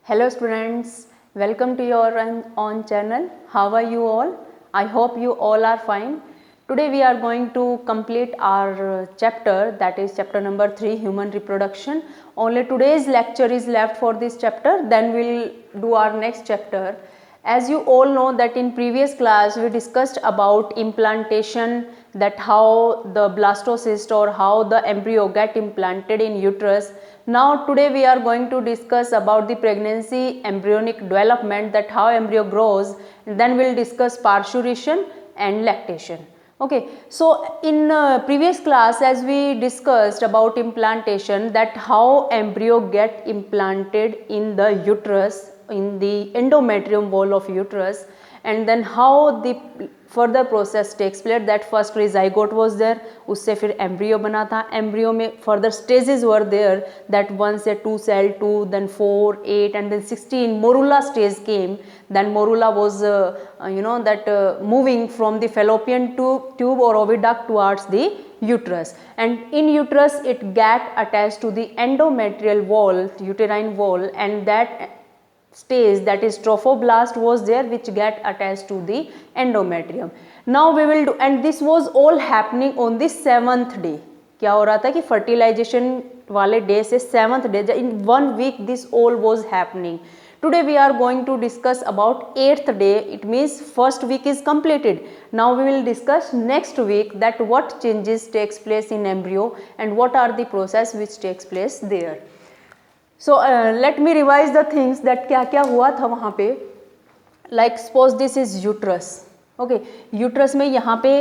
Hello students, welcome to your own channel. How are you all? I hope you all are fine. Today we are going to complete our chapter, that is chapter number 3, human reproduction. Only today's lecture is left for this chapter, then we'll do our next chapter. As you all know that in previous class we discussed about implantation, that how the blastocyst or how the embryo get implanted in uterus. Now today we are going to discuss about the pregnancy embryonic development, that how embryo grows, and then we'll discuss parturition and lactation. Okay, so in previous class as we discussed about implantation, that how embryo get implanted in the uterus, in the endometrium wall of uterus, and then how the further process takes place, that first zygote was there, उससे फिर embryo बना था, embryo में further stages were there, that 1 से 2 cell, 2, then 4, 8 and then 16 morula stage came. Then morula was moving from the fallopian tube or oviduct towards the uterus, and in uterus it get attached to the endometrial wall, uterine wall, and that stage, that is trophoblast, was there which get attached to the endometrium. Now we will do, and this was all happening on the 7th day. क्या हो रहा था कि fertilization वाले day से 7th day, in 1 week this all was happening. Today we are going to discuss about 8th day, it means first week is completed. Now we will discuss next week that what changes takes place in embryo and what are the process which takes place there. So let me revise the things that क्या क्या हुआ था वहाँ पे. Like suppose this is uterus. Okay, uterus में यहाँ पे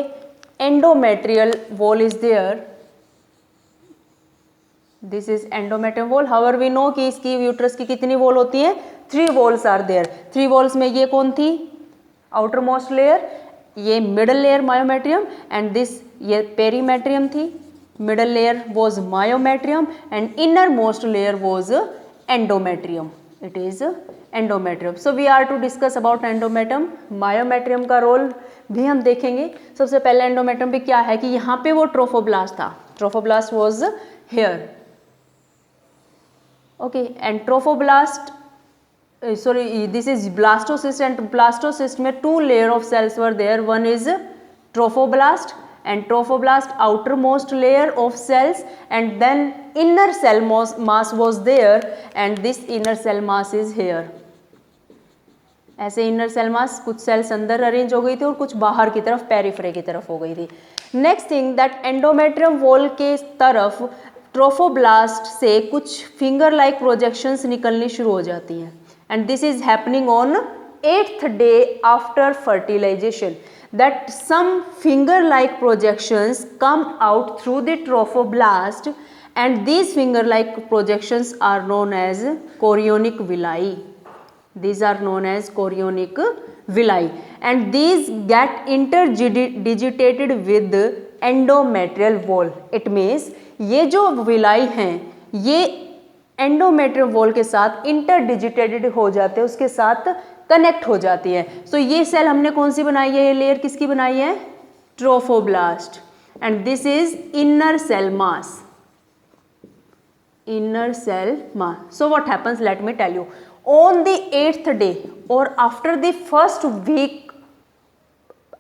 endometrial wall is there. This is endometrial wall. However we know कि इसकी uterus की कितनी wall होती है? 3 walls are there. 3 walls में ये कौन थी? outermost layer, ये middle layer myometrium, and this ये perimetrium थी. Middle layer was myometrium and innermost layer was endometrium. It is endometrium. So we are to discuss about endometrium. myometrium का role भी हम देखेंगे. सबसे पहले endometrium पे क्या है कि यहाँ पे वो trophoblast था. Trophoblast was here. Okay, and trophoblast, this is blastocyst, and blastocyst में 2 layer of cells were there. One is trophoblast, and trophoblast outermost layer of cells, and then inner cell mass was there, and this inner cell mass is here. ऐसे inner cell mass कुछ cells अंदर arrange हो गई थी और कुछ बाहर की तरफ पेरिफेरी की तरफ हो गई थी. Next thing that endometrium wall के तरफ ट्रोफोब्लास्ट से कुछ फिंगर लाइक प्रोजेक्शंस निकलनी शुरू हो जाती हैं, and this is happening on 8th day after fertilization. That some finger-like projections come out through the trophoblast, and these finger-like projections are known as chorionic villi. These are known as chorionic villi, and these get interdigitated with the endometrial wall. It means ये जो villi हैं ये endometrial wall के साथ interdigitated हो जाते हैं, उसके साथ कनेक्ट हो जाती है. सो ये सेल हमने कौन सी बनाई है? ये लेयर किसकी बनाई है? Trophoblast. And this is inner cell mass. Inner cell mass. So what happens, let me tell you. On the 8th day और after the first week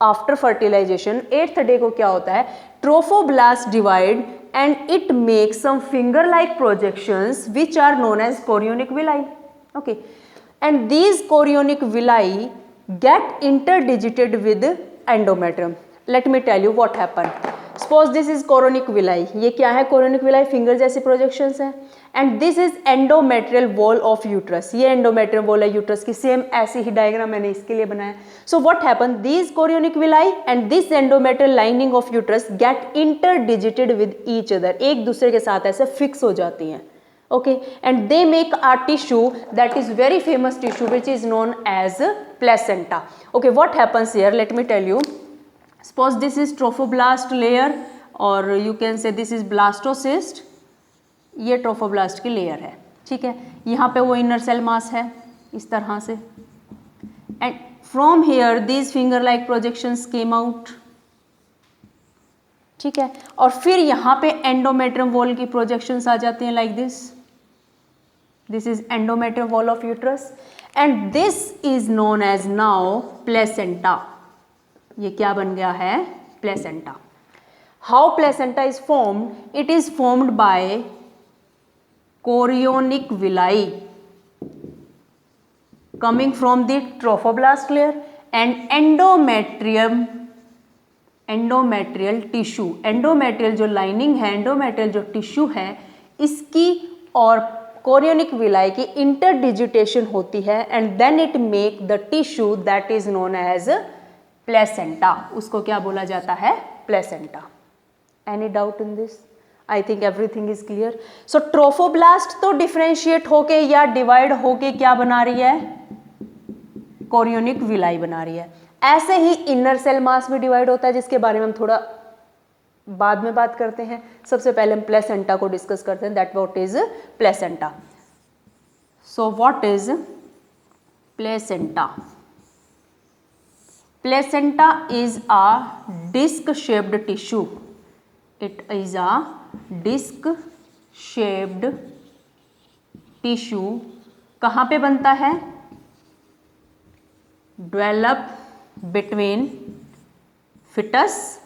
after fertilisation, 8th day को क्या होता है? Trophoblast divide and it makes some finger like projections which are known as chorionic villi. Okay, and these chorionic villi get interdigited with endometrium. Let me tell you what happened. Suppose this is chorionic villi. ये क्या है? chorionic villi finger जैसे projections है, and this is endometrial wall of uterus. ये endometrial wall है uterus की. Same ऐसी ही diagram मैंने इसके लिए बनाया. So what happened? These chorionic villi and this endometrial lining of uterus get interdigited with each other. एक दूसरे के साथ ऐसे fix हो जाती हैं. Okay, and they make a tissue that is very famous tissue which is known as placenta. Okay, what happens here? Let me tell you. Suppose this is trophoblast layer, or you can say this is blastocyst. ये trophoblast की layer है, ठीक है. यहाँ पे वो inner cell mass है इस तरह से, and from here these finger like projections came out. ठीक है, और फिर यहाँ पे endometrium wall की projections आ जाती हैं like this. This is endometrial wall of uterus and this is known as now placenta. ये क्या बन गया है? Placenta. How placenta is formed? It is formed by chorionic villi coming from the trophoblast layer and endometrial tissue. Endometrial जो lining है, endometrial जो tissue है, इसकी और chorionic villi की interdigitation होती है and then it make the tissue that is known as placenta. उसको क्या बोला जाता है? Placenta. Any doubt in this? I think everything is clear. So trophoblast तो differentiate होके या divide होके क्या बना रही है? Chorionic villi बना रही है. ऐसे ही inner cell mass भी divide होता है जिसके बारे में हम थोड़ा बाद में बात करते हैं. सबसे पहले हम प्लेसेंटा को डिस्कस करते हैं. That what is placenta. So what is placenta? Placenta is a disc shaped tissue. It is a disc shaped tissue. कहाँ पे बनता है? Develop between foetus,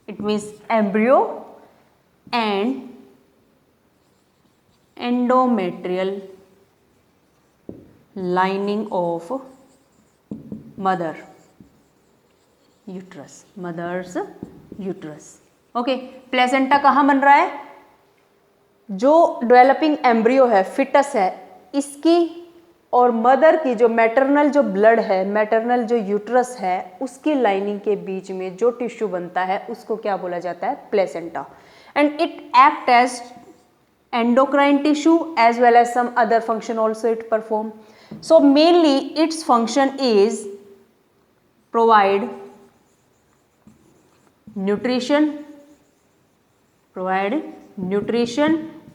it means embryo, and endometrial lining of mother uterus. mother's uterus. Okay, placenta कहाँ बन रहा है? जो developing embryo है, फिटस है, इसकी और मदर की जो मैटरनल जो ब्लड है, मैटरनल जो यूट्रस है, उसकी लाइनिंग के बीच में जो टिश्यू बनता है उसको क्या बोला जाता है? Placenta. And it act as endocrine tissue as well as some other function also it perform. So mainly its function is provide nutrition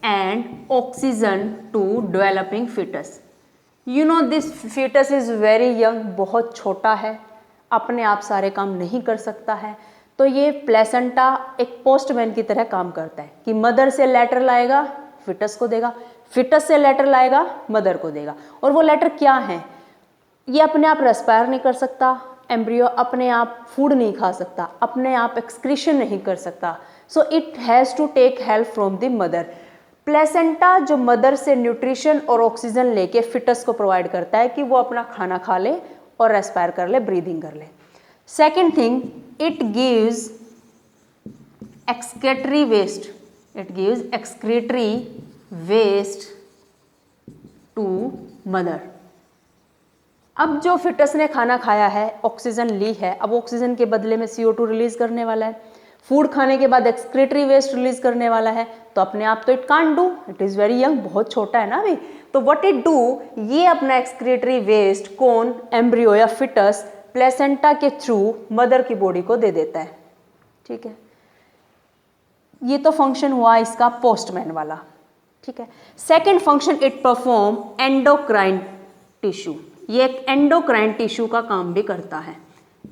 and oxygen to developing foetus. You know this foetus is very young, बहुत छोटा है, अपने आप सारे काम नहीं कर सकता है. तो ये प्लेसेंटा एक पोस्टमैन की तरह काम करता है कि मदर से लेटर लाएगा, फिटस को देगा, फिटस से लेटर लाएगा, मदर को देगा. और वो लेटर क्या है? ये अपने आप रेस्पायर नहीं कर सकता, एम्ब्रियो अपने आप फूड नहीं खा सकता, अपने आप एक्सक्रीशन नहीं कर सकता. So it has to take help from the mother. Placenta जो मदर से न्यूट्रिशन और ऑक्सीजन लेके फिटस को प्रोवाइड करता है कि वो अपना खाना खा ले और रेस्पायर कर ले, ब्रीदिंग कर ले. Second thing, it gives excretory waste. It gives excretory waste to mother. अब जो फिटस ने खाना खाया है, ऑक्सीजन ली है, अब ऑक्सीजन के बदले में CO2 रिलीज करने वाला है. फूड खाने के बाद एक्सक्रीटरी वेस्ट रिलीज करने वाला है. तो अपने आप तो it can't do, it is very young, बहुत छोटा है ना अभी. तो व्हाट इट डू, ये अपना एक्सक्रीटरी वेस्ट कौन? एम्ब्रियो या फिटस प्लेसेंटा के थ्रू मदर की बॉडी को दे देता है. ठीक है, ये तो फंक्शन हुआ इसका पोस्टमैन वाला. ठीक है. Second function it perform endocrine tissue. ये एक एंडोक्राइन टिश्यू का काम भी करता है.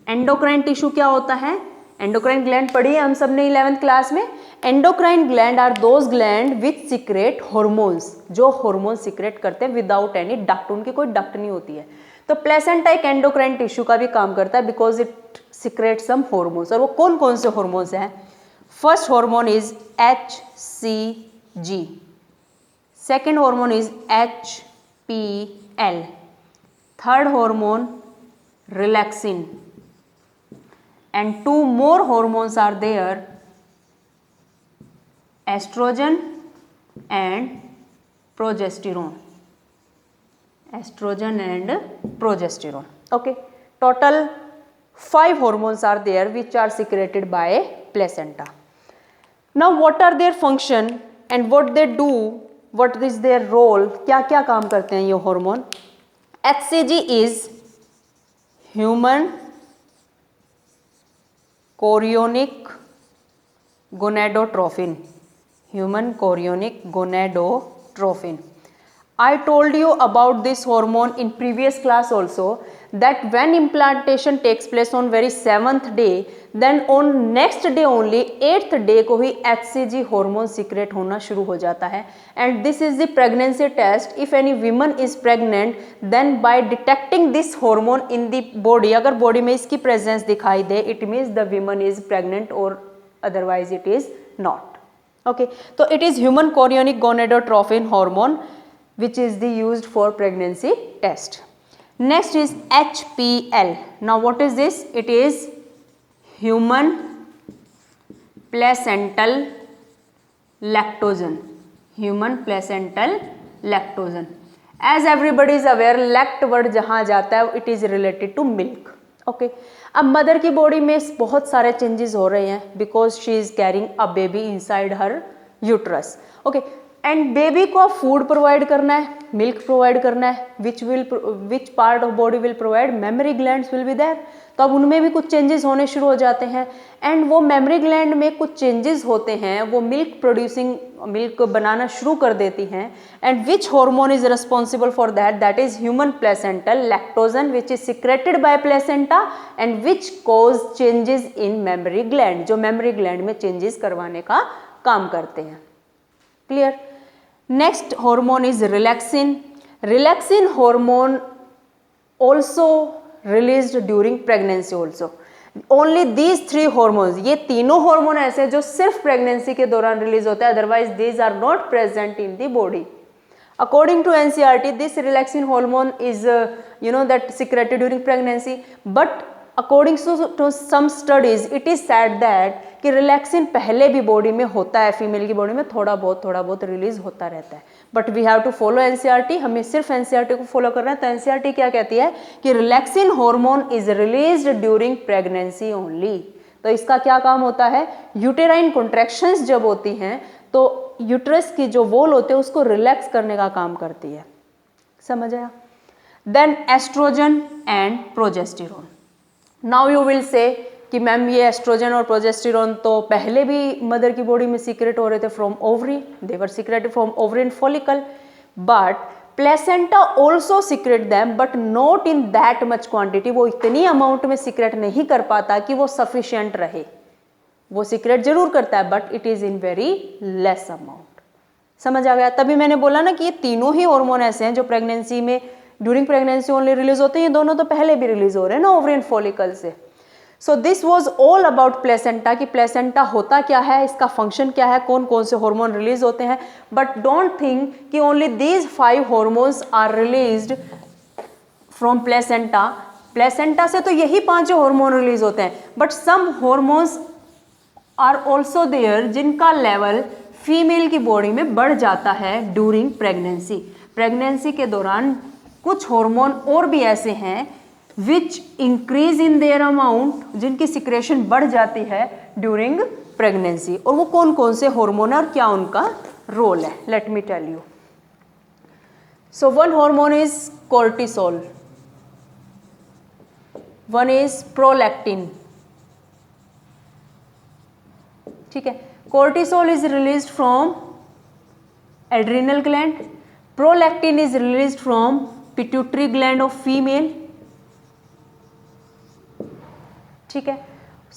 एंडोक्राइन टिश्यू क्या होता है? एंडोक्राइन ग्लैंड पढ़ी है हम सब ने 11th क्लास में. Endocrine gland are those gland which secrete hormones, जो हॉर्मोन सिक्रेट करते हैं विदाउट एनी डक्ट. उनकी कोई डक्ट नहीं होती है. तो प्लेसेंटा एक एंडोक्राइन टिश्यू का भी काम करता है because it secrete some hormones. और वो कौन कौन से हॉर्मोन्स हैं? First hormone is HCG, second hormone is HPL, third hormone relaxin, and two more hormones are there, estrogen and progesterone. Estrogen and progesterone. Okay, total 5 hormones are there which are secreted by placenta. Now what are their function and what they do, what is their role? क्या क्या काम करते हैं ये hormone? HCG is human chorionic gonadotrophin. Human chorionic gonadotrophin. I told you about this hormone in previous class also, that when implantation takes place on very 7th day, then on next day only 8th day को ही HCG hormone secrete होना शुरू हो जाता है. And this is the pregnancy test. If any woman is pregnant, then by detecting this hormone in the body, अगर body में इसकी presence दिखाई दे, it means the woman is pregnant or otherwise it is not. Okay, so it is human chorionic gonadotropin hormone which is the used for pregnancy test. Next is HPL. Now what is this? It is human placental lactogen. Human placental lactogen. As everybody is aware, lact word जहाँ जाता है it is related to milk. Okay. अब mother की body में बहुत सारे changes हो रहे हैं because she is carrying a baby inside her uterus. Okay, and baby को फूड प्रोवाइड करना है, मिल्क प्रोवाइड करना है, which part of body will provide, mammary glands will be there. तो अब उनमें भी कुछ चेंजेस होने शुरू हो जाते हैं. एंड वो मेमोरी ग्लैंड में कुछ चेंजेस होते हैं, वो मिल्क बनाना शुरू कर देती हैं. And which hormone is responsible for that? That is human placental lactogen which is secreted by placenta and which cause changes in memory gland, जो मेमोरी ग्लैंड में चेंजेस करवाने का काम करते हैं. Clear? Next hormone is relaxin. Relaxin hormone also released during pregnancy also. Only these 3 hormones, ये तीनों hormone ऐसे हैं जो सिर्फ प्रेगनेंसी के दौरान रिलीज होते हैं, otherwise these are not present in the body. According to NCERT, this relaxin hormone is that secreted during pregnancy, but according to some studies it is said that कि relaxin पहले भी body में होता है, female की body में थोड़ा बहुत रिलीज होता रहता है. But we have to follow NCERT, हमें सिर्फ एनसीईआरटी को फॉलो करना है. तो एनसीईआरटी क्या कहती है कि relaxin hormone is released during pregnancy only. तो इसका क्या काम होता है? यूटेराइन कॉन्ट्रैक्शंस जब होती हैं तो यूट्रस की जो वॉल होते हैं उसको रिलैक्स करने का काम करती है. समझ आया? Then oestrogen and progesterone. Now you will say कि मैम ये एस्ट्रोजन और प्रोजेस्टेरोन तो पहले भी मदर की बॉडी में सीक्रेट हो रहे थे from ovary, they were secreted from ovary and follicle, but placenta also secret them but not in that much quantity. वो इतनी अमाउंट में सीक्रेट नहीं कर पाता कि वो सफिशिएंट रहे. वो सीक्रेट जरूर करता है but it is in very less amount. समझ आ गया? तभी मैंने बोला ना कि ये तीनों ही हार्मोन ऐसे हैं जो प्रेगनेंसी में ड्यूरिंग प्रेगनेंसी ओनली रिलीज होते हैं. ये दोनों तो पहले भी रिलीज हो रहे हैं ना ओवरी एंड फॉलिकल से. So this was all about placenta कि प्लेसेंटा होता क्या है, इसका फंक्शन क्या है, कौन कौन से हार्मोन रिलीज होते हैं. बट डोंट थिंक कि only these 5 hormones are released from placenta. Placenta से तो यही 5 हार्मोन रिलीज होते हैं, but some hormones are also there जिनका लेवल फीमेल की बॉडी में बढ़ जाता है ड्यूरिंग प्रेगनेंसी. प्रेगनेंसी के दौरान कुछ हार्मोन और भी ऐसे हैं which increase in their amount, जिनकी सिक्रेशन बढ़ जाती है ड्यूरिंग प्रेगनेंसी. और वो कौन कौन से हार्मोन है और क्या उनका रोल है? Let me tell you. So one hormone is cortisol, one is prolactin. ठीक है, cortisol is released from adrenal gland, prolactin is released from pituitary gland of female. ठीक है,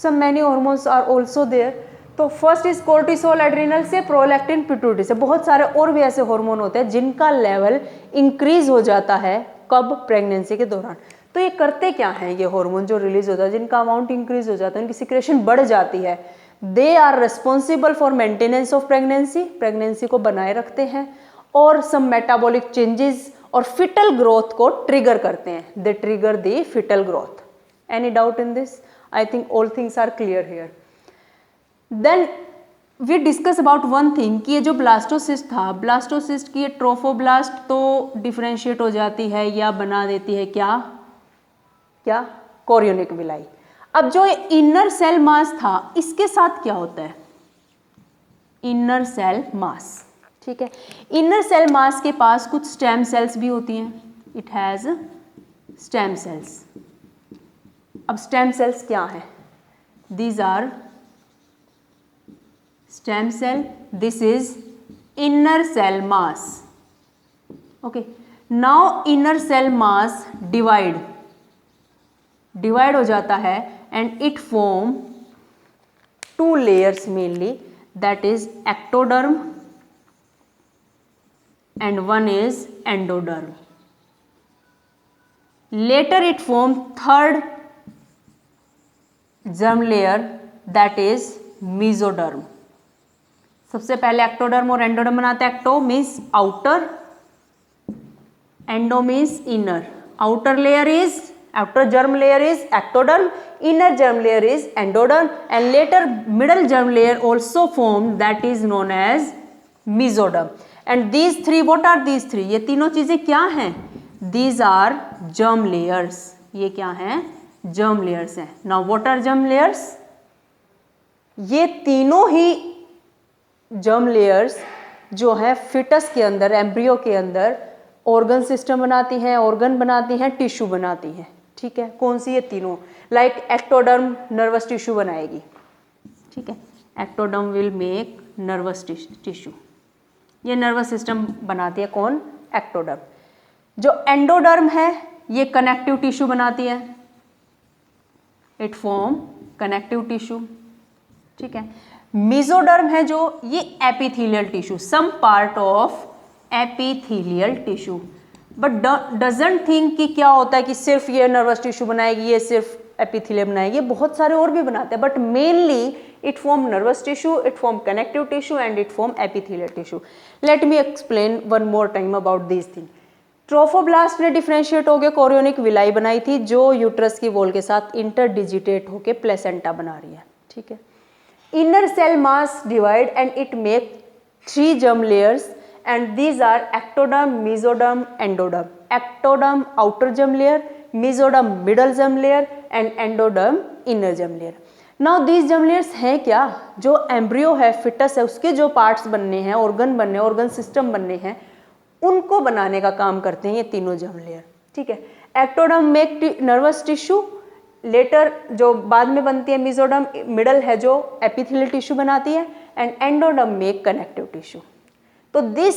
some many hormones are also there. तो first is cortisol adrenal से, prolactin pituitary से. बहुत सारे और भी ऐसे हार्मोन होते हैं जिनका लेवल इंक्रीज हो जाता है कब? प्रेगनेंसी के दौरान. तो ये करते क्या हैं ये हार्मोन जो रिलीज होता है, जिनका अमाउंट इंक्रीज हो जाता है, उनकी सिक्रेशन बढ़ जाती है. They are responsible for maintenance of pregnancy, pregnancy को बनाए रखते हैं, और सम मेटाबॉलिक चेंजेस और फिटल ग्रोथ को ट्रिगर करते हैं. They trigger the fetal growth. Any doubt in this? I think all things are clear here. Then we discuss about one thing कि ये जो ब्लास्टोसिस्ट था, ब्लास्टोसिस्ट की ये ट्रोफोब्लास्ट तो डिफरेंशिएट हो जाती है या बना देती है क्या? Chorionic villi. अब जो इनर सेल मास था इसके साथ क्या होता है? Inner cell mass. ठीक है, इनर सेल मास के पास कुछ स्टेम सेल्स भी होती हैं. It has stem cells. अब स्टेम सेल्स क्या है? These are stem cell. This is inner cell mass. Okay, now inner cell mass divide हो जाता है and it form two layers mainly, that is ectoderm and one is endoderm. Later it formed third germ layer, that is mesoderm. सबसे पहले ectoderm और endoderm बनाते हैं. Ecto means outer, endo means inner. Outer layer is outer germ layer is ectoderm, inner germ layer is endoderm, and later middle germ layer also formed, that is known as mesoderm. And these three, what are these three? ये तीनों चीजें क्या हैं? These are germ layers. ये क्या हैं? germ layers हैं. Now what are germ layers? ये तीनों ही germ layers जो है फिटस के अंदर, एम्ब्रियो के अंदर ऑर्गन सिस्टम बनाती हैं, ऑर्गन बनाती हैं, टिश्यू बनाती हैं. ठीक है, कौन सी? ये तीनों. लाइक एक्टोडर्म नर्वस टिश्यू बनाएगी. ठीक है, ectoderm will make nervous tissue. ये नर्वस सिस्टम बनाती है. कौन? एक्टोडर्म. जो एंडोडर्म है ये कनेक्टिव टिश्यू बनाती है. It form connective tissue. ठीक है. मेसोडर्म है जो, ये epithelial tissue, some part of epithelial tissue. But doesn't think कि क्या होता है कि सिर्फ ये नर्वस टिश्यू बनाएगी, ये सिर्फ एपिथेलियम बनाएगी. बहुत सारे और भी बनाते हैं, but mainly it form nervous tissue, it form connective tissue and it form epithelial tissue. Let me explain one more time about this thing. Trophoblast ने डिफरेंशिएट होकर कोरियोनिक विलाई बनाई थी जो यूट्रस की वॉल के साथ इंटरडिजिटेट होकर प्लेसेंटा बना रही है. ठीक है. Inner cell mass divide and it make 3 germ layers and these are ectoderm, mesoderm, endoderm. Ectoderm outer germ layer, mesoderm middle germ layer and endoderm inner germ layer. Now these germ layers हैं क्या? जो embryo है, foetus है, उसके जो parts बनने हैं, organ बनने, ऑर्गन सिस्टम बनने हैं, उनको बनाने का काम करते हैं ये तीनों germ layer. ठीक है. Ectoderm make nervous tissue, later जो बाद में बनती है मेसोडर्म, मिडल है जो एपिथेलियल टिश्यू बनाती है, and endoderm make connective tissue. तो this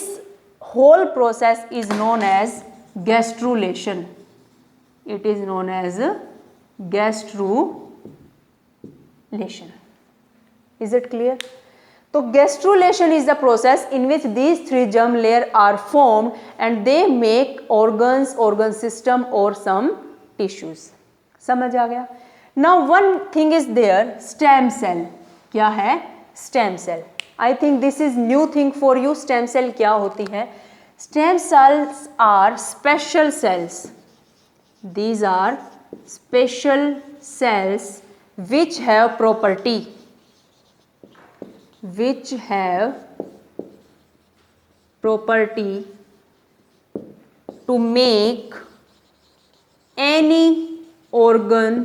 whole process is known as gastrulation. It is known as gastrulation. Is it clear? तो gastrulation is the process in which these 3 germ layer are formed and they make organs, organ system और some tissues. समझ आ गया? Now one thing is there, stem cell. क्या है? Stem cell. I think this is new thing for you. Stem cell क्या होती है? Stem cells are special cells. These are special cells which have property, which have property to make any organ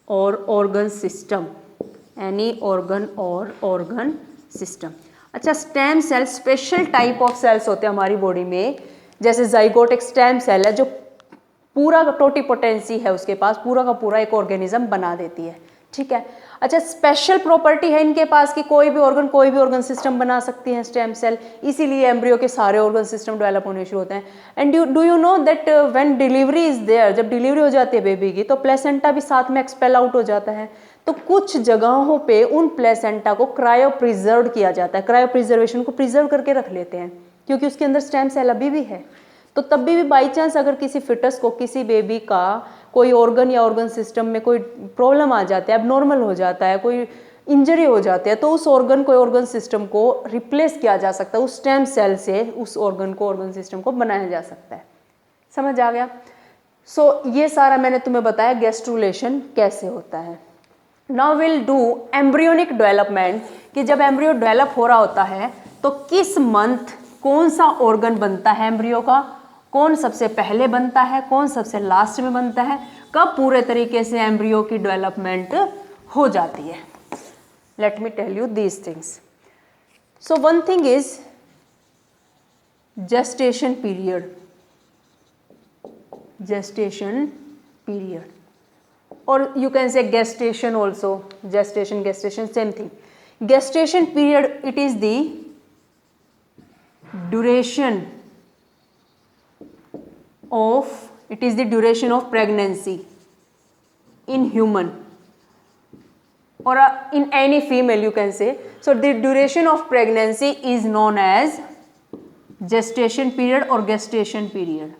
or organ system, any organ or organ system. अच्छा, stem cell special type of cells होते हैं हमारी body में. जैसे zygote एक stem cell है जो पूरा टोटीपोटेंसी है उसके पास, पूरा का पूरा एक ऑर्गेनिज्म बना देती है. ठीक है. अच्छा, स्पेशल प्रॉपर्टी है इनके पास कि कोई भी ऑर्गन सिस्टम बना सकती है स्टेम सेल. इसीलिए एम्ब्रियो के सारे ऑर्गन सिस्टम डेवलप होने शुरू होते हैं. And do you know that when delivery is there, जब डिलीवरी हो जाती है बेबी की, तो प्लेसेंटा भी साथ में एक्सपेल आउट हो जाता है. तो कुछ जगहों पे उन प्लेसेंटा को क्रायो प्रिजर्व किया जाता है. क्रायो प्रिजर्वेशन को प्रिजर्व करके रख लेते हैं क्योंकि उसके अंदर स्टेम सेल अभी भी है. तो तब भी बाई चांस अगर किसी फिटस को, किसी बेबी का कोई ऑर्गन या ऑर्गन सिस्टम में कोई प्रॉब्लम आ जाता है, एबनॉर्मल हो जाता है, कोई इंजरी हो जाती है, तो उस ऑर्गन को, ऑर्गन सिस्टम को रिप्लेस किया जा सकता है. उस स्टेम सेल से उस ऑर्गन को, ऑर्गन सिस्टम को बनाया जा सकता है. समझ आ गया? सो ये सारा मैंने तुम्हें बताया गैस्ट्रुलेशन कैसे होता है. Now will do embryonic development, कि जब एम्ब्रियो डेवलप हो रहा होता है तो किस मंथ कौन सा ऑर्गन बनता है एम्ब्रियो का, कौन सबसे पहले बनता है, कौन सबसे लास्ट में बनता है, कब पूरे तरीके से एम्ब्रियो की डेवलपमेंट हो जाती है. Let me tell you these things. So one thing is gestation period. Gestation period, or you can say gestation also. Gestation, same thing. Gestation period, it is the duration of, it is the duration of pregnancy in human or in any female you can say. So the duration of pregnancy is known as gestation period or gestation period.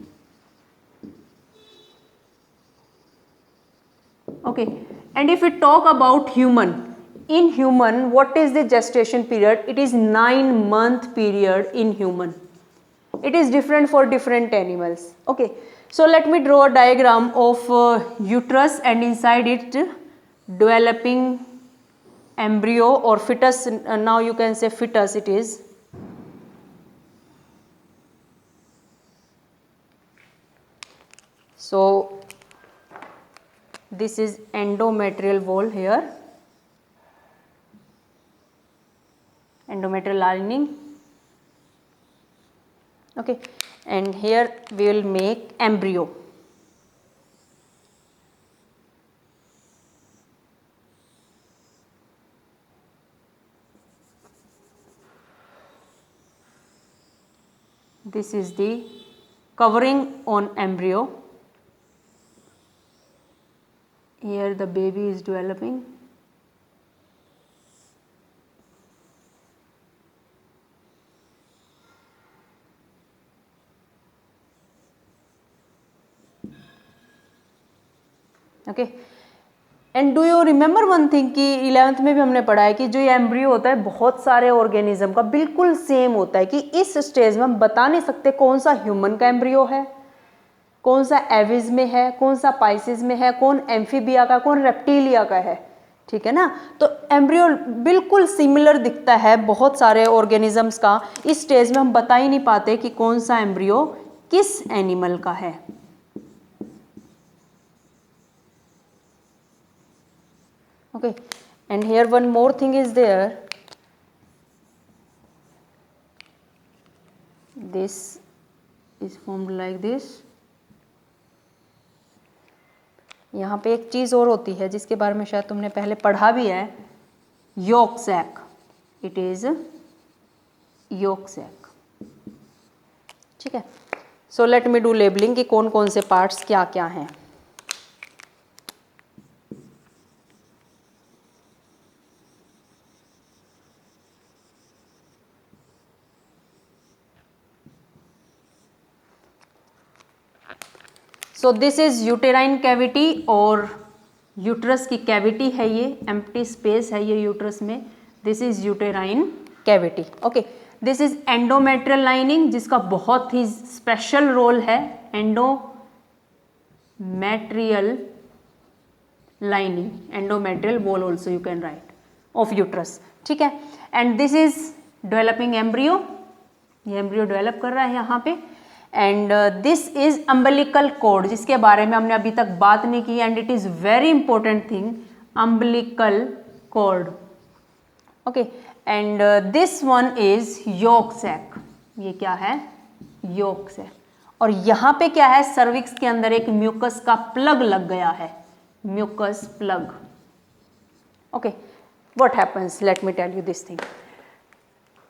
Okay, and if we talk about human, in human what is the gestation period? It is 9-month period in human. It is different for different animals. Okay, so let me draw a diagram of uterus and inside it developing embryo or fetus. Now you can say fetus it is. So this is endometrial wall here, endometrial lining. Okay, and here we will make embryo. This is the covering on embryo. Here the baby is developing. Okay, and do you remember one thing कि 11th में भी हमने पढ़ा है कि जो ये embryo होता है बहुत सारे ऑर्गेनिज्म का बिल्कुल सेम होता है कि इस स्टेज में हम बता नहीं सकते कौन सा ह्यूमन का एम्ब्रियो है, कौन सा एविज में है, कौन सा पाइसिस में है, कौन एम्फीबिया का, कौन रेप्टिलिया का है, ठीक है ना। तो एम्ब्रियो बिल्कुल सिमिलर दिखता है बहुत सारे ऑर्गेनिजम्स का, इस स्टेज में हम बता ही नहीं पाते कि कौन सा एम्ब्रियो किस एनिमल का है। Okay, and here one more thing is there. This is formed like this. यहाँ पे एक चीज़ और होती है जिसके बारे में शायद तुमने पहले पढ़ा भी है, yolk sac. It is yolk sac. ठीक है। So let me do labeling कि कौन कौन से parts क्या क्या हैं। So this is uterine cavity और यूट्रस की कैविटी है, ये एम्प्टी स्पेस है ये यूट्रस में, this is uterine cavity. Okay, this is endometrial lining जिसका बहुत ही स्पेशल रोल है, endometrial lining, endometrial wall also you can write of uterus, ठीक है। And this is developing embryo, ये एम्ब्रियो डेवलप कर रहा है यहाँ पे। And this is umbilical cord जिसके बारे में हमने अभी तक बात नहीं की, and it is very important thing, umbilical cord. Okay, and this one is yolk sac, ये क्या है, यॉक सैक। और यहाँ पे क्या है, सर्विक्स के अंदर एक म्यूकस का प्लग लग गया है, mucus plug. Okay, what happens, let me tell you this thing.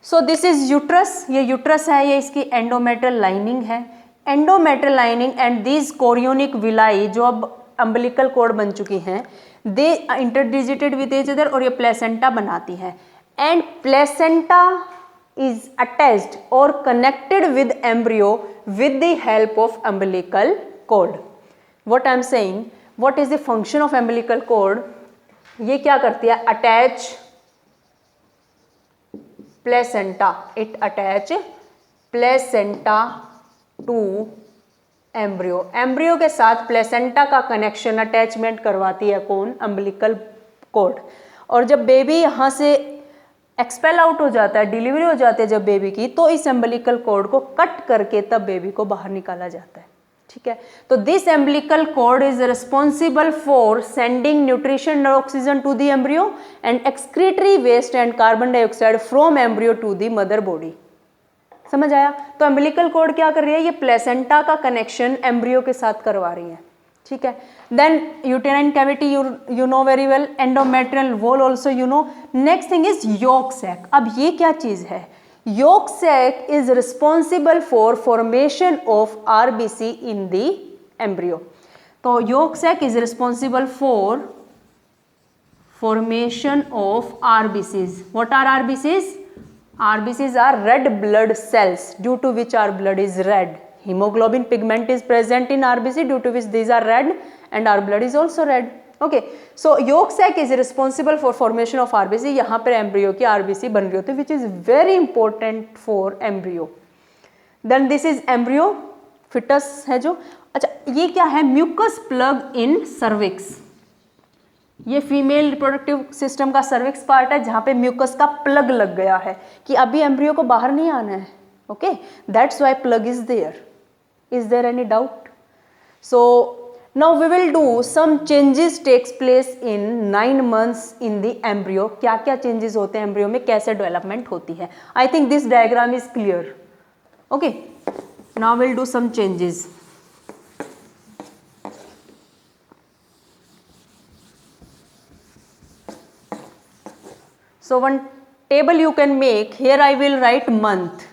So this is uterus, ये यूट्रस है, ये इसकी एंडोमेट्रियल लाइनिंग है, endometrial lining and these chorionic villi जो अब अम्बिलिकल कॉर्ड बन चुकी हैं, they interdigitated with each other और ये प्लेसेंटा बनाती है, and placenta is attached or connected with embryo with the help of umbilical cord. What I am saying, what is the function of umbilical cord? ये क्या करती है, attach placenta, it attach placenta to embryo. embryo के साथ placenta का connection attachment करवाती है कौन, umbilical cord. और जब बेबी यहाँ से एक्सपेल आउट हो जाता है, डिलीवरी हो जाती है जब बेबी की, तो इस एम्बिलिकल कॉर्ड को कट करके तब बेबी को बाहर निकाला जाता है, ठीक है। तो this umbilical cord is responsible for sending nutrition and oxygen to the embryo and excretory waste and carbon dioxide from embryo to the mother body. समझ आया? तो एम्बिलिकल कॉर्ड क्या कर रही है, ये प्लेसेंटा का कनेक्शन एम्ब्रियो के साथ करवा रही है, ठीक है। Then uterine cavity you know very well, endometrial wall also you know. Next thing is yolk sac. अब ये क्या चीज है, yolk sac is responsible for formation of RBC in the embryo. तो yolk sac is responsible for formation of RBCs. What are RBCs? RBCs are red blood cells due to which our blood is red. Hemoglobin pigment is present in RBC due to which these are red and our blood is also red. Okay, so yolk sac is responsible for formation of RBC. यहाँ पर embryo की RBC बन रही होती है, which is very important for embryo. Then this is embryo, fetus है जो. अच्छा, ये क्या है? Mucus plug in cervix. ये फीमेल रिप्रोडक्टिव सिस्टम का सर्विक्स पार्ट है जहाँ पे म्यूकस का प्लग लग गया है कि अभी एम्ब्रियो को बाहर नहीं आना है. Okay, that's why plug is there. Is there any doubt? So now we will do some changes takes place in 9 months in the embryo. क्या क्या चेंजेस होते हैं एम्ब्रियो में, कैसे डेवलपमेंट होती है. I think this diagram is clear. Okay, now will do some changes. So one table you can make. Here I will write month.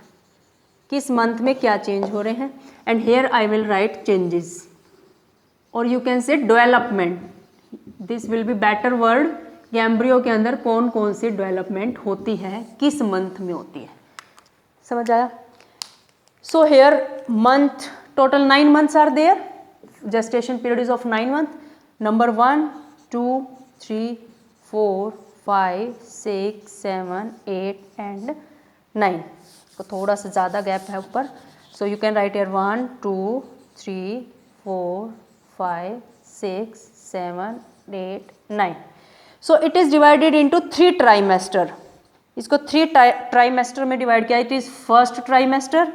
किस month में क्या चेंज हो रहे हैं. And here I will write changes. Or you can say development. This will be better word. कि embryo के अंदर कौन कौन सी डेवलपमेंट होती है, किस मंथ में होती है. समझ आया? So here month, total 9 months are there. Gestation period is of 9 months. Number 1, 2, 3, 4, 5, 6, 7, 8 and 9. तो थोड़ा सा ज़्यादा गैप है ऊपर. So you can write here 1, 2, 3, 4, 5, 6, 7, 8, 9. So it is divided into 3 trimester. इसको 3 ट्राइमेस्टर में डिवाइड किया. It is first trimester,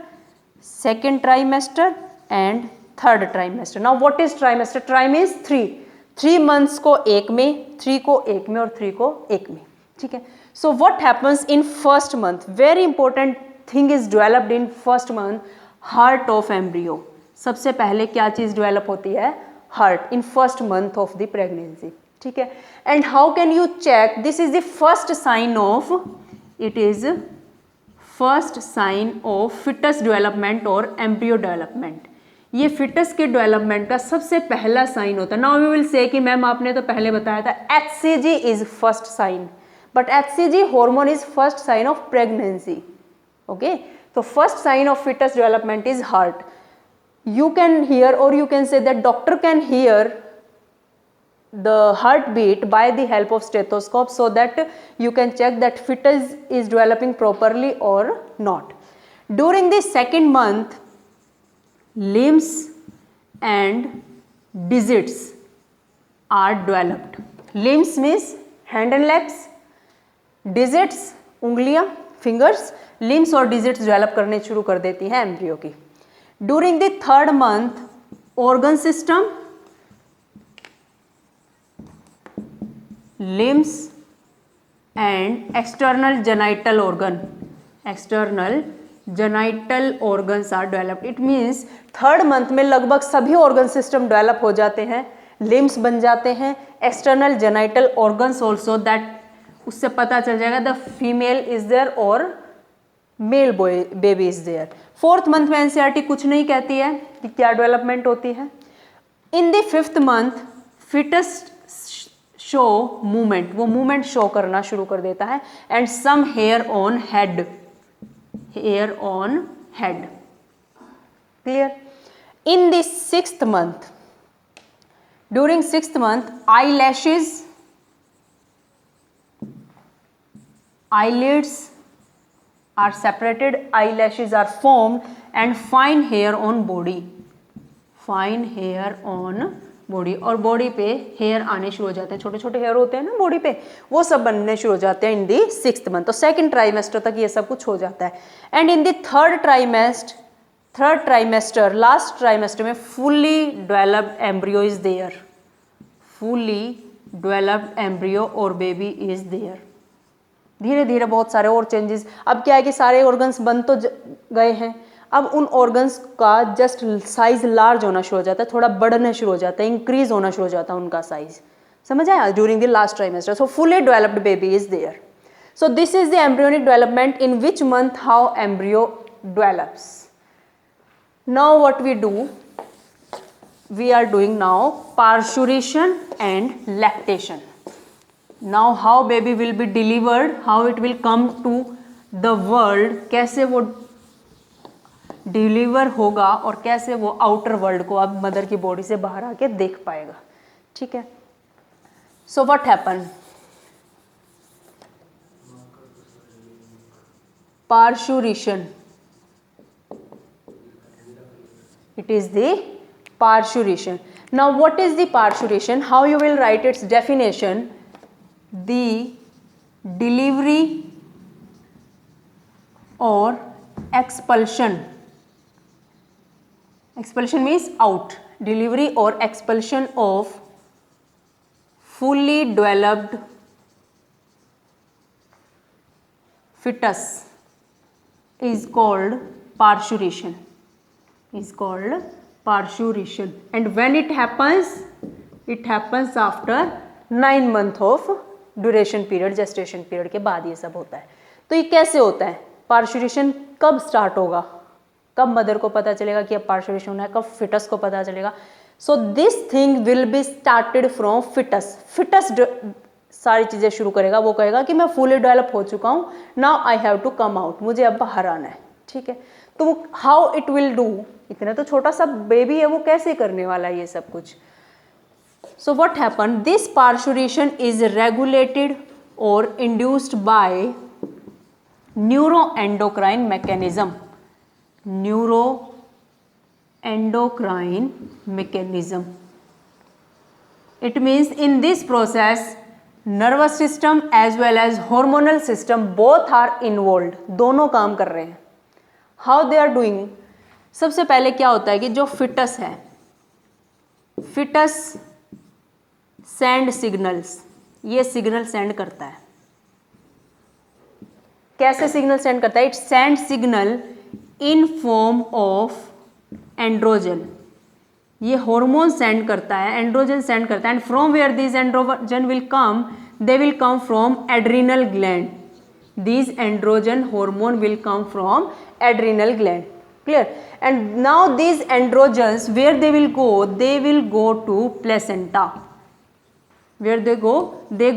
second trimester and third trimester. Now what is trimester? Trim is 3 months को एक में, 3 को एक में और 3 को एक में. ठीक है. So what happens in first month? Very important thing is developed in first month. Heart of embryo. सबसे पहले क्या चीज डेवलप होती है? Heart in first month of the pregnancy. ठीक है. And how can you check? This is the first sign of, it is first sign of foetus development और embryo development. ये फिटस के डेवलपमेंट का सबसे पहला साइन होता है. नाउ वी विल से कि मैम आपने तो पहले बताया था HCG is first sign, but HCG hormone is first sign of pregnancy. Okay, तो first sign of foetus development is heart. You can hear और you can say that doctor can hear the heartbeat by the help of stethoscope so that you can check that fetus is developing properly or not. During the second month, limbs and digits are developed. Limbs means hand and legs, digits उंगलियां, fingers, limbs और digits develop करने शुरू कर देती है embryo की. During the third month, organ system, limbs and external genital organ, external genital organs are developed. It means third month में लगभग सभी organ system डेवलप हो जाते हैं, limbs बन जाते हैं, external genital organs also, that उससे पता चल जाएगा the female is there or male baby is there. Fourth month में NCERT कुछ नहीं कहती है कि क्या डेवलपमेंट होती है. In the fifth month foetus show movement, वो मूवमेंट शो करना शुरू कर देता है. And some hair on head, hair on head. Clear? In the sixth month, during sixth month, eyelashes, eyelids are separated, eyelashes are formed and fine hair on body, fine hair on body. और body पे hair आने शुरू हो जाते हैं, छोटे छोटे hair होते हैं ना बॉडी पे, वो सब बनने शुरू हो जाते हैं इन दी सिक्स्थ मंथ. तो सेकेंड ट्राइमेस्टर तक ये सब कुछ हो जाता है. And in the third trimester, last trimester में fully developed embryo is there, fully developed embryo और बेबी इज देयर. धीरे धीरे बहुत सारे और चेंजेस. अब क्या है कि सारे ऑर्गन्स बन तो गए हैं, अब उन ऑर्गन्स का जस्ट साइज लार्ज होना शुरू हो जाता है, थोड़ा बढ़ने शुरू हो जाता है, इंक्रीज होना शुरू हो जाता है उनका साइज. समझ आया? During the last trimester. So fully developed baby is there. So this is the embryonic development, in which month how embryo develops. Now what we do, we are doing now parturition and lactation. Now how baby will be delivered, how it will come to the world, कैसे वो deliver होगा और कैसे वो outer world को अब mother की body से बाहर आके देख पाएगा. ठीक है. So what happen, parturition, it is the parturition. Now what is the parturition, how you will write its definition, the delivery or expulsion, expulsion means out, delivery or expulsion of fully developed fetus is called parturition, is called parturition. And when it happens after 9 months of duration period, gestation period के बाद ये सब होता है. तो ये कैसे होता है, पार्चुरेशन कब स्टार्ट होगा, कब मदर को पता चलेगा कि अब पार्चुरेशन होना है, कब फिटस को पता चलेगा. So this thing will be started from foetus. Foetus सारी चीज़ें शुरू करेगा, वो कहेगा कि मैं फुली डेवलप हो चुका हूँ, now I have to come out, मुझे अब बाहर आना है. ठीक है. तो हाउ इट विल डू, इतना तो छोटा सा बेबी है, वो कैसे करने वाला है ये सब कुछ. So what happened, this parturition is regulated or induced by neuroendocrine mechanism, neuroendocrine mechanism. It means in this process nervous system as well as hormonal system both are involved, दोनों काम कर रहे हैं. How they are doing, सबसे पहले क्या होता है कि जो फिटस है, फिटस सेंड सिग्नल्स, ये सिग्नल सेंड करता है. कैसे सिग्नल सेंड करता है, it send signal in form of androgen, ये हार्मोन सेंड करता है, एंड्रोजन सेंड करता है. And from where this androgen will come, they will come from adrenal gland, this androgen hormone will come from adrenal gland. Clear. And now this androgens where they will go to placenta. Where they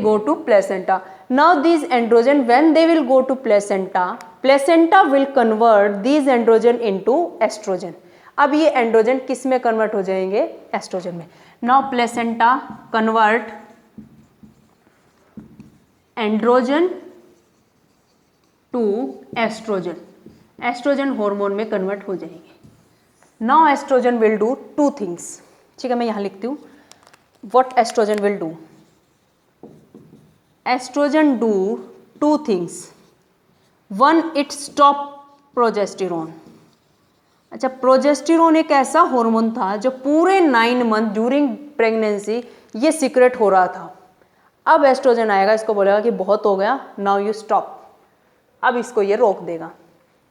go to placenta. Now these androgen, when they will go to placenta will convert these androgen into estrogen. अब ये androgen किस में convert हो जाएंगे, oestrogen में. Now placenta convert androgen to oestrogen, oestrogen hormone में convert हो जाएंगे. Now estrogen will do 2 things. ठीक है, मैं यहाँ लिखती हूँ what estrogen will do. Estrogen do 2 things. One, it stop progesterone. अच्छा, प्रोजेस्टेरोन एक ऐसा हार्मोन था जो पूरे 9 मंथ ड्यूरिंग प्रेगनेंसी ये सीक्रेट हो रहा था. अब एस्ट्रोजन आएगा, इसको बोलेगा कि बहुत हो गया, नाउ यू स्टॉप. अब इसको ये रोक देगा,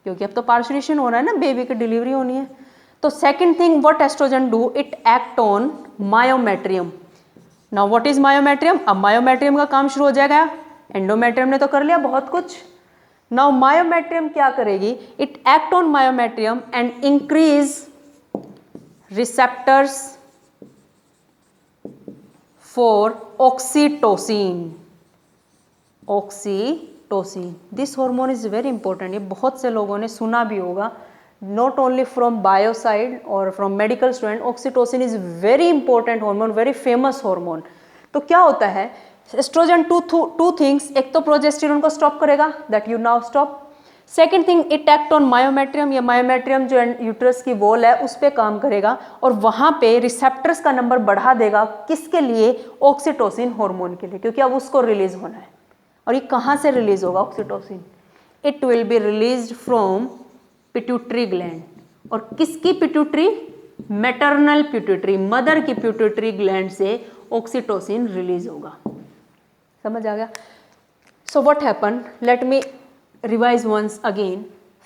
क्योंकि अब तो पार्चुरेशन हो रहा है ना, बेबी की डिलीवरी होनी है. तो second thing what oestrogen do, it act on myometrium. Now what is myometrium, अब मायोमेट्रियम का काम शुरू हो जाएगा. एंडोमेट्रियम ने तो कर लिया बहुत कुछ. नाउ मायोमेट्रियम क्या करेगी, it act on myometrium and increase receptors for oxytocin. Oxytocin, this hormone is very important. ये बहुत से लोगों ने सुना भी होगा, not only from bio side or from medical student. oxytocin is very important hormone, very famous hormone. तो क्या होता है, एस्ट्रोजन टू थिंग्स, एक तो प्रोजेस्टेरोन को स्टॉप करेगा, that you now stop. Second thing, it act on myometrium, ये myometrium जो यूट्रस की वॉल है उस पर काम करेगा और वहाँ पे रिसेप्टर्स का नंबर बढ़ा देगा. किसके लिए, ऑक्सीटोसिन हार्मोन के लिए, क्योंकि अब उसको रिलीज होना है. और ये कहाँ से रिलीज होगा oxytocin, it will be released from pituitary gland. और किसकी पिट्यूटरी, मैटरनल पिट्यूटरी, मदर की पिट्यूटरी ग्लैंड से ऑक्सीटोसिन रिलीज होगा. समझ आ गया. So what happen, let me revise once again.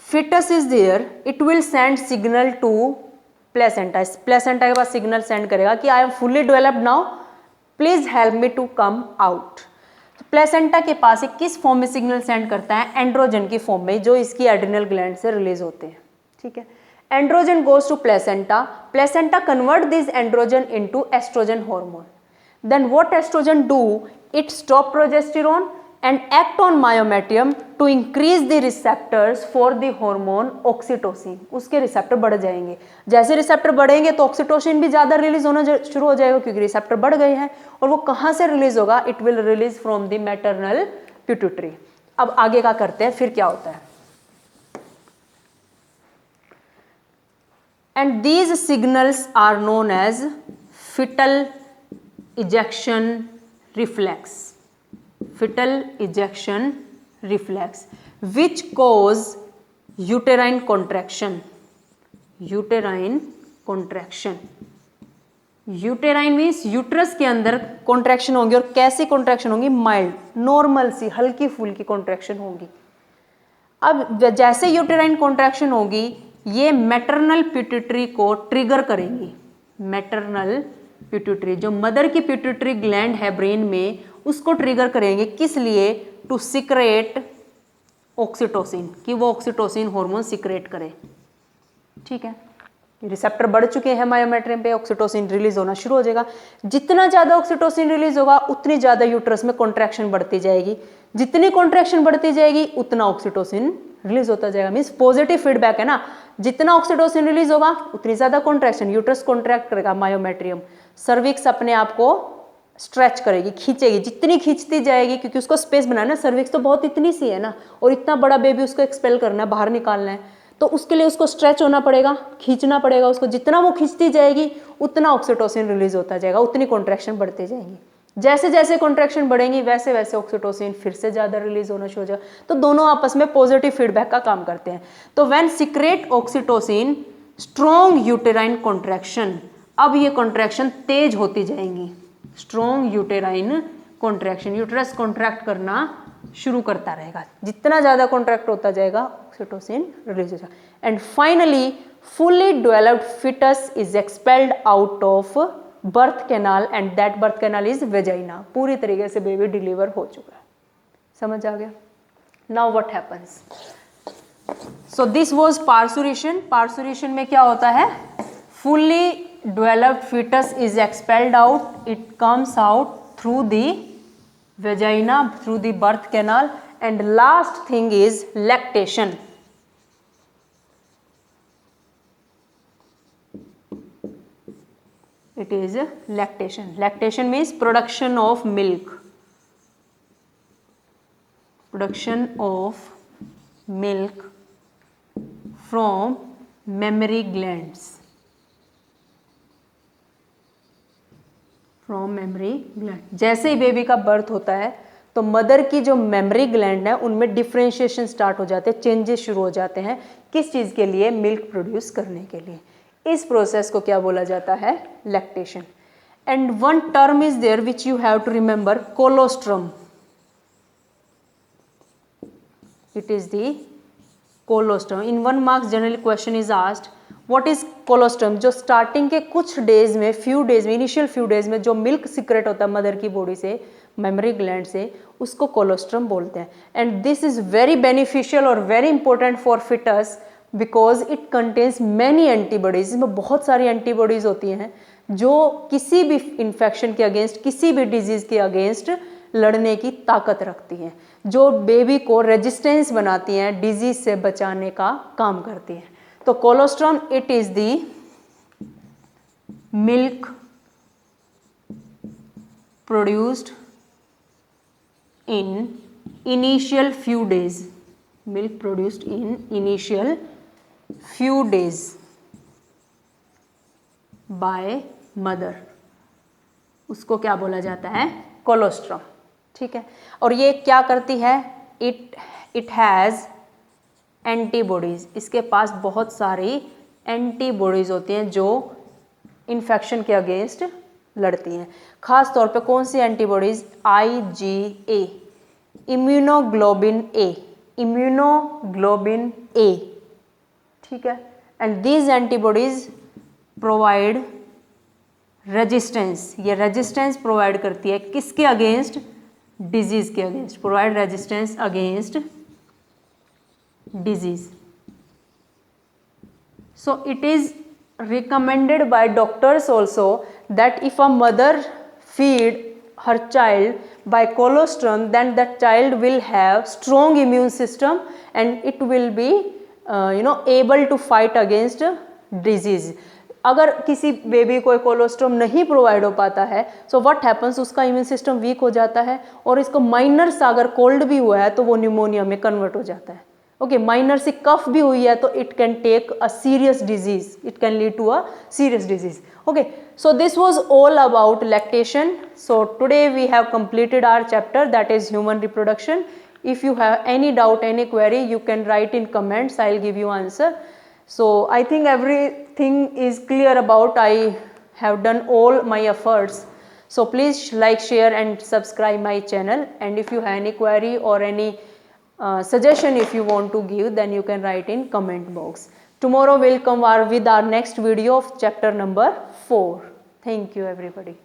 Foetus is there, it will send signal to placenta. Placenta के पास सिग्नल सेंड करेगा कि I am fully developed now, please help me to come out. Placenta के पास एक किस form में signal send करता है, एंड्रोजन की फॉर्म में, जो इसकी एड्रिनल ग्लैंड से रिलीज होते हैं, ठीक है। Androgen goes to placenta, placenta convert this androgen into oestrogen hormone, then what oestrogen do, it stop progesterone and act on myometrium to increase the receptors for the hormone oxytocin। उसके receptor बढ़ जाएंगे, जैसे receptor बढ़ेंगे तो oxytocin भी ज़्यादा release होना शुरू हो जाएगा, क्योंकि रिसेप्टर बढ़ गए हैं। और वो कहाँ से रिलीज होगा, it will release from the maternal pituitary. अब आगे का करते हैं, फिर क्या होता है। And these signals are known as foetal ejection reflex, fetal ejection reflex, which cause uterine contraction, uterine contraction, uterine means uterus के अंदर कॉन्ट्रैक्शन होंगी। और कैसी कॉन्ट्रैक्शन होंगी, माइल्ड, नॉर्मल सी, हल्की फुल्की कॉन्ट्रैक्शन होंगी। अब जैसे यूटेराइन कॉन्ट्रैक्शन होगी, ये मैटरनल पिट्यूटरी को ट्रिगर करेंगी। मैटरनल पिट्यूटरी, जो मदर की पिट्यूटरी ग्लैंड है ब्रेन में, उसको ट्रिगर करेंगे। किस लिए, टू सिक्रेट ऑक्सीटोसिन, कि वो ऑक्सीटोसिन हार्मोन सिक्रेट करे, ठीक है। रिसेप्टर बढ़ चुके हैं मायोमेट्रियम पे, ऑक्सीटोसिन रिलीज होना शुरू हो जाएगा। जितना ज़्यादा ऑक्सीटोसिन रिलीज होगा, उतनी ज़्यादा यूट्रस में कॉन्ट्रैक्शन बढ़ती जाएगी। जितनी कॉन्ट्रैक्शन बढ़ती जाएगी, उतना ऑक्सीटोसिन रिलीज होता जाएगा। मीन्स पॉजिटिव फीडबैक है ना, जितना ऑक्सीटोसिन रिलीज होगा उतनी ज़्यादा कॉन्ट्रैक्शन, यूट्रस कॉन्ट्रैक्ट करेगा मायोमेट्रियम, सर्विक्स अपने आप को स्ट्रेच करेगी, खींचेगी, जितनी खींचती जाएगी, क्योंकि उसको स्पेस बनाना, सर्विक्स तो बहुत इतनी सी है ना, और इतना बड़ा बेबी उसको एक्सपेल करना है, बाहर निकालना है, तो उसके लिए उसको स्ट्रेच होना पड़ेगा, खींचना पड़ेगा उसको। जितना वो खींचती जाएगी उतना ऑक्सीटोसिन रिलीज होता जाएगा, उतनी कॉन्ट्रैक्शन बढ़ती जाएगी। जैसे जैसे कॉन्ट्रैक्शन बढ़ेंगी वैसे वैसे ऑक्सीटोसिन फिर से ज़्यादा रिलीज होना शुरू हो जाएगा। तो दोनों आपस में पॉजिटिव फीडबैक का काम करते हैं। तो when secrete oxytocin, strong uterine contraction, अब ये कॉन्ट्रैक्शन तेज होती जाएंगी। Strong uterine contraction, uterus contract करना शुरू करता रहेगा। जितना ज़्यादा कॉन्ट्रैक्ट होता जाएगा, ऑक्सीटोसिन रिलीज हो जाएगा। And finally fully developed foetus is expelled out of birth canal, and that birth canal is vagina. पूरी तरीके से बेबी डिलीवर हो चुका है। समझ आ गया। Now what happens, so this was parturition. Parturition में क्या होता है, fully developed fetus is expelled out, it comes out through the vagina, through the birth canal, and last thing is lactation. It is lactation. Lactation means production of milk, production of milk from mammary glands, from mammary gland. जैसे ही baby का birth होता है तो mother की जो mammary gland है उनमें differentiation start हो जाते हैं, चेंजेस शुरू हो जाते हैं। किस चीज़ के लिए, मिल्क प्रोड्यूस करने के लिए। इस प्रोसेस को क्या बोला जाता है, lactation. And one term is there which you have to remember, colostrum. It is the colostrum. In 1 marks generally question is asked what is colostrum. जो स्टार्टिंग के कुछ डेज में, फ्यू डेज में, इनिशियल फ्यू डेज में जो milk secret होता है mother की बॉडी से, मेमरी ग्लैंड से, उसको कोलोस्ट्रम बोलते हैं। And this is very beneficial और very important for fetus because it contains many antibodies. इसमें बहुत सारी एंटीबॉडीज होती हैं जो किसी भी इन्फेक्शन के अगेंस्ट, किसी भी डिजीज के अगेंस्ट लड़ने की ताकत रखती हैं, जो बेबी को रेजिस्टेंस बनाती हैं, डिजीज से बचाने का काम करती हैं। तो colostrum, it is the milk produced in initial few days, milk produced in initial few days by mother, उसको क्या बोला जाता है, कोलोस्ट्रम। ठीक है, और ये क्या करती है, इट हैज़ एंटीबॉडीज़। इसके पास बहुत सारी एंटीबॉडीज़ होती हैं जो इन्फेक्शन के अगेंस्ट लड़ती हैं। खास तौर पे कौन सी एंटीबॉडीज़, IgA, इम्यूनोग्लोबिन ए, इम्यूनोग्लोबिन ए। ठीक है, and these antibodies provide resistance, ये रेजिस्टेंस प्रोवाइड करती है किसके अगेंस्ट, डिजीज के against, provide resistance against disease. So it is recommended by doctors also that if a mother feed her child by colostrum, then that child will have strong immune system and it will be able to fight against disease. अगर किसी baby को colostrum नहीं provide हो पाता है, so what happens, उसका immune system weak हो जाता है और इसको माइनर सा अगर कोल्ड भी हुआ है तो वो न्यूमोनिया में कन्वर्ट हो जाता है. ओके, माइनर सी कफ भी हुई है तो it can take a serious disease, it can lead to a serious disease. Okay, so this was all about lactation. So today we have completed our chapter, that is human reproduction. If you have any doubt, any query, you can write in comments, I'll give you answer. So I think everything is clear about, I have done all my efforts. So please like, share and subscribe my channel, and if you have any query or any suggestion if you want to give, then you can write in comment box. Tomorrow we'll come with our next video of chapter number 4. Thank you everybody.